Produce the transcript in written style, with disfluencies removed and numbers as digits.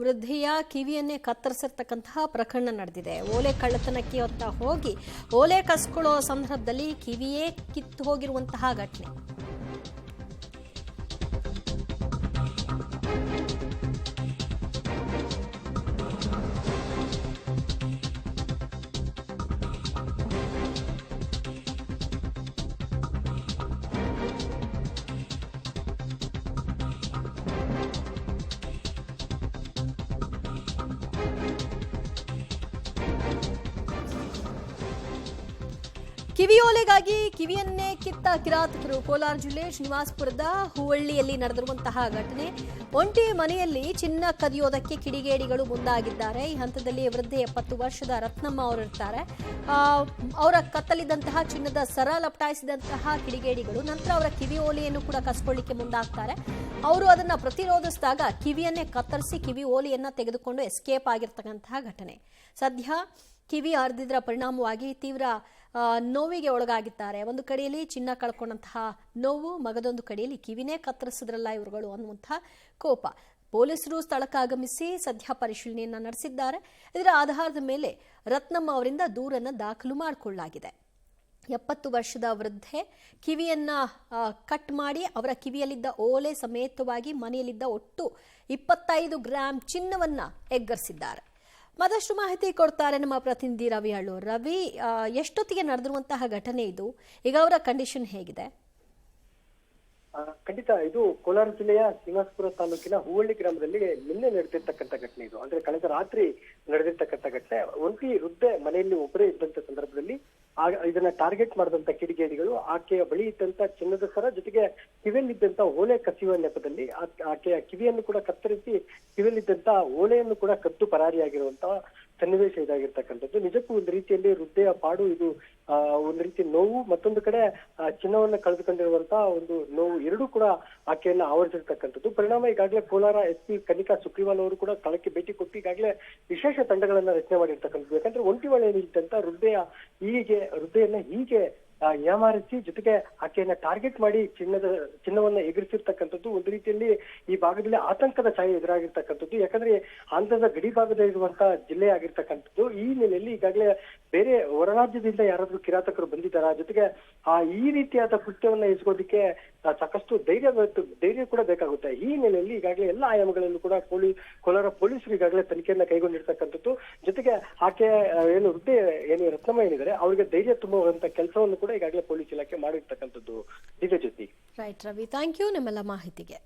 ವೃದ್ಧೆಯ ಕಿವಿಯನ್ನೇ ಕತ್ತರಿಸಿರ್ತಕ್ಕಂತಹ ಪ್ರಕರಣ ನಡೆದಿದೆ. ಓಲೆ ಕಳ್ಳತನಕ್ಕೆ ಅಂತ ಹೋಗಿ ಓಲೆ ಕಸ್ಕೊಳ್ಳೋ ಸಂದರ್ಭದಲ್ಲಿ ಕಿವಿಯೇ ಕಿತ್ತು ಹೋಗಿರುವಂತಹ ಘಟನೆ. ಕಿವಿಯೋಲೆಗಾಗಿ ಕಿವಿಯನ್ನೇ ಕಿತ್ತ ಕಿರಾತಕರು. ಕೋಲಾರ ಜಿಲ್ಲೆ ಶ್ರೀನಿವಾಸಪುರದ ಹೂವಳ್ಳಿಯಲ್ಲಿ ನಡೆದಿರುವಂತಹ ಘಟನೆ. ಒಂಟಿ ಮನೆಯಲ್ಲಿ ಚಿನ್ನ ಕದಿಯೋದಕ್ಕೆ ಕಿಡಿಗೇಡಿಗಳು ಮುಂದಾಗಿದ್ದಾರೆ. ಈ ಹಂತದಲ್ಲಿ ವೃದ್ಧೆ 70 ವರ್ಷದ ರತ್ನಮ್ಮ ಅವರಿರ್ತಾರೆ. ಅವರ ಕತ್ತಲಿದ್ದಂತಹ ಚಿನ್ನದ ಸರ ಲಪಟಾಯಿಸಿದಂತಹ ಕಿಡಿಗೇಡಿಗಳು ನಂತರ ಅವರ ಕಿವಿಯೋಲೆಯನ್ನು ಕೂಡ ಕಸ್ಕೊಳ್ಳಿಕ್ಕೆ ಮುಂದಾಗ್ತಾರೆ. ಅವರು ಅದನ್ನ ಪ್ರತಿರೋಧಿಸಿದಾಗ ಕಿವಿಯನ್ನೇ ಕತ್ತರಿಸಿ ಕಿವಿ ಓಲೆಯನ್ನ ತೆಗೆದುಕೊಂಡು ಎಸ್ಕೇಪ್ ಆಗಿರ್ತಕ್ಕಂತಹ ಘಟನೆ. ಸದ್ಯ ಕಿವಿ ಹರಿದಿದ್ದರ ಪರಿಣಾಮವಾಗಿ ತೀವ್ರ ನೋವಿಗೆ ಒಳಗಾಗಿದ್ದಾರೆ. ಒಂದು ಕಡೆಯಲ್ಲಿ ಚಿನ್ನ ಕಳ್ಕೊಂಡಂತಹ ನೋವು, ಮಗದೊಂದು ಕಡೆಯಲ್ಲಿ ಕಿವಿನೇ ಕತ್ತರಿಸಿದ್ರಲ್ಲ ಇವರುಗಳು ಅನ್ನುವಂತಹ ಕೋಪ. ಪೊಲೀಸರು ಸ್ಥಳಕ್ಕೆ ಆಗಮಿಸಿ ಸದ್ಯ ಪರಿಶೀಲನೆಯನ್ನ ನಡೆಸಿದ್ದಾರೆ. ಇದರ ಆಧಾರದ ಮೇಲೆ ರತ್ನಮ್ಮ ಅವರಿಂದ ದೂರನ್ನು ದಾಖಲು ಮಾಡಿಕೊಳ್ಳಲಾಗಿದೆ. 70 ವರ್ಷದ ವೃದ್ಧೆ ಕಿವಿಯನ್ನ ಕಟ್ ಮಾಡಿ ಅವರ ಕಿವಿಯಲ್ಲಿದ್ದ ಓಲೆ ಸಮೇತವಾಗಿ ಮನೆಯಲ್ಲಿದ್ದ ಒಟ್ಟು 25 ಗ್ರಾಂ ಚಿನ್ನವನ್ನ ಎಗ್ಗರಿಸಿದ್ದಾರೆ. ಮತ್ತಷ್ಟು ಮಾಹಿತಿ ಕೊಡ್ತಾರೆ ನಮ್ಮ ಪ್ರತಿನಿಧಿ ರವಿ ಅಳ್ಳೂರ್. ರವಿ, ಎಷ್ಟೊತ್ತಿಗೆ ನಡೆದಿರುವಂತಹ ಘಟನೆ ಇದು? ಈಗ ಅವರ ಕಂಡೀಷನ್ ಹೇಗಿದೆ? ಖಂಡಿತ ಇದು ಕೋಲಾರ ಜಿಲ್ಲೆಯ ಶ್ರೀನಿವಾಸಪುರ ತಾಲೂಕಿನ ಹೂವಳ್ಳಿ ಗ್ರಾಮದಲ್ಲಿ ನಿನ್ನೆ ನಡೆದಿರ್ತಕ್ಕಂಥ ಘಟನೆ. ಇದು ಅಂದ್ರೆ ಕಳೆದ ರಾತ್ರಿ ನಡೆದಿರ್ತಕ್ಕಂಥ ಘಟನೆ. ಒಂಟಿ ವೃದ್ಧೆ ಮನೆಯಲ್ಲಿ ಒಬ್ಬರೇ ಇದ್ದಂತ ಸಂದರ್ಭದಲ್ಲಿ ಇದನ್ನ ಟಾರ್ಗೆಟ್ ಮಾಡಿದಂತ ಕಿಡಿಗೇಡಿಗಳು ಆಕೆಯ ಬಳಿ ಇದ್ದಂತ ಚಿನ್ನದ ಸರ ಜೊತೆಗೆ ಕಿವಿಯಲ್ಲಿದ್ದಂತ ಓಲೆ ಕಸಿಯುವ ನೆಪದಲ್ಲಿ ಆಕೆಯ ಕಿವಿಯನ್ನು ಕೂಡ ಕತ್ತರಿಸಿ ಕಿವಿಯಲ್ಲಿದ್ದಂತ ಓಲೆಯನ್ನು ಕೂಡ ಕದ್ದು ಪರಾರಿಯಾಗಿರುವಂತಹ ಸನ್ನಿವೇಶ ಇದಾಗಿರ್ತಕ್ಕಂಥದ್ದು. ನಿಜಕ್ಕೂ ಒಂದು ರೀತಿಯಲ್ಲಿ ವೃದ್ಧೆಯ ಪಾಡು ಇದು ಒಂದು ರೀತಿ ನೋವು, ಮತ್ತೊಂದು ಕಡೆ ಚಿನ್ನವನ್ನ ಕಳೆದುಕೊಂಡಿರುವಂತಹ ಒಂದು ನೋವು, ಎರಡೂ ಕೂಡ ಆಕೆಯನ್ನ ಆವರಿಸಿರ್ತಕ್ಕಂಥದ್ದು. ಪರಿಣಾಮ ಈಗಾಗಲೇ ಕೋಲಾರ SP ಕನಿಕಾ ಸುಗ್ರೀವಾಲ್ ಅವರು ಕೂಡ ಸ್ಥಳಕ್ಕೆ ಭೇಟಿ ಕೊಟ್ಟು ಈಗಾಗಲೇ ವಿಶೇಷ ತಂಡಗಳನ್ನ ರಚನೆ ಮಾಡಿರ್ತಕ್ಕಂಥದ್ದು. ಯಾಕಂದ್ರೆ ಒಂಟಿವಳೆಯಲ್ಲಿದ್ದಂತ ವೃದ್ಧೆಯನ್ನ ಹೀಗೆ ಯಾಮಾರಿಸಿ ಜೊತೆಗೆ ಆಕೆಯನ್ನ ಟಾರ್ಗೆಟ್ ಮಾಡಿ ಚಿನ್ನವನ್ನ ಎಗರಿಸಿರ್ತಕ್ಕಂಥದ್ದು ಒಂದು ರೀತಿಯಲ್ಲಿ ಈ ಭಾಗದಲ್ಲಿ ಆತಂಕದ ಛಾಯೆ ಎದುರಾಗಿರ್ತಕ್ಕಂಥದ್ದು. ಯಾಕಂದ್ರೆ ಆಂಧ್ರದ ಗಡಿ ಭಾಗದಲ್ಲಿರುವಂತಹ ಜಿಲ್ಲೆ ಆಗಿರ್ತಕ್ಕಂಥದ್ದು. ಈ ಹಿನ್ನೆಲೆಯಲ್ಲಿ ಈಗಾಗಲೇ ಬೇರೆ ಹೊರ ರಾಜ್ಯದಿಂದ ಯಾರಾದ್ರೂ ಕಿರಾತಕರು ಬಂದಿದ್ದಾರಾ, ಜೊತೆಗೆ ಈ ರೀತಿಯಾದ ಕೃತ್ಯವನ್ನ ಎಸಗೋದಿಕ್ಕೆ ಸಾಕಷ್ಟು ಧೈರ್ಯ ಕೂಡ ಬೇಕಾಗುತ್ತೆ. ಈ ಹಿನ್ನೆಲೆಯಲ್ಲಿ ಈಗಾಗಲೇ ಎಲ್ಲ ಆಯಾಮಗಳಲ್ಲೂ ಕೂಡ ಕೋಲಾರ ಪೊಲೀಸರು ಈಗಾಗಲೇ ತನಿಖೆಯನ್ನ ಕೈಗೊಂಡಿರ್ತಕ್ಕಂಥದ್ದು. ಜೊತೆಗೆ ಆಕೆ ವೃದ್ಧೆ ರತ್ನಮ್ಮ ಏನಿದ್ದಾರೆ ಅವರಿಗೆ ಧೈರ್ಯ ತುಂಬುವಂತ ಕೆಲಸವನ್ನು ಕೂಡ ಈಗಾಗಲೇ ಪೊಲೀಸ್ ಇಲಾಖೆ ಮಾಡಿರ್ತಕ್ಕಂಥದ್ದು. Divyajyoti. Right Ravi, thank you ನಿಮ್ಮೆಲ್ಲ ಮಾಹಿತಿಗೆ.